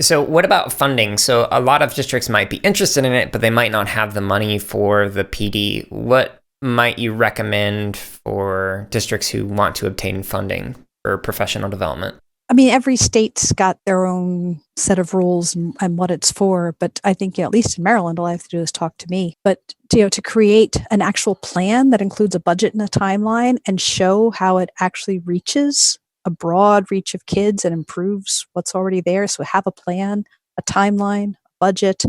So what about funding? So a lot of districts might be interested in it, but they might not have the money for the PD. What might you recommend for districts who want to obtain funding for professional development? I mean, every state's got their own set of rules and what it's for. But I think, at least in Maryland, all I have to do is talk to me. But, to create an actual plan that includes a budget and a timeline and show how it actually reaches a broad reach of kids and improves what's already there. So have a plan, a timeline, a budget,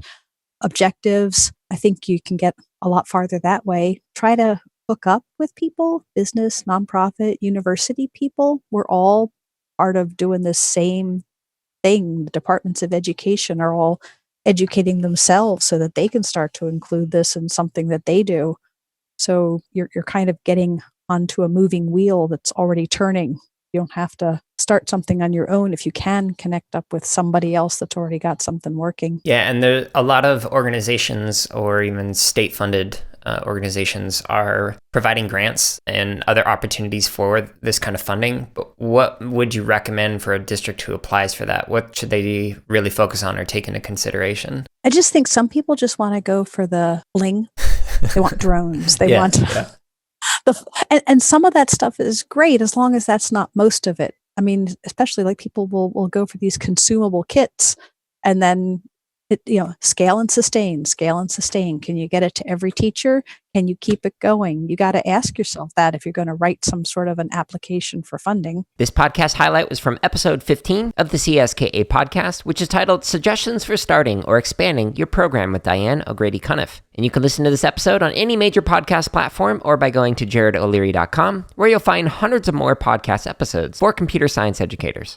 objectives. I think you can get a lot farther that way. Try to hook up with people, business, nonprofit, university people. We're all part of doing this same thing. The departments of education are all educating themselves so that they can start to include this in something that they do. So you're kind of getting onto a moving wheel that's already turning. You don't have to start something on your own if you can connect up with somebody else that's already got something working. Yeah, and there a lot of organizations or even state-funded organizations are providing grants and other opportunities for this kind of funding. But what would you recommend for a district who applies for that? What should they really focus on or take into consideration? I just think some people just want to go for the bling. They want drones. They want and some of that stuff is great as long as that's not most of it. I mean, especially like people will go for these consumable kits and then scale and sustain, scale and sustain. Can you get it to every teacher? Can you keep it going? You got to ask yourself that if you're going to write some sort of an application for funding. This podcast highlight was from episode 15 of the CSKA podcast, which is titled Suggestions for Starting or Expanding Your Program with Dianne O'Grady-Cunniff. And you can listen to this episode on any major podcast platform or by going to jaredoleary.com, where you'll find hundreds of more podcast episodes for computer science educators.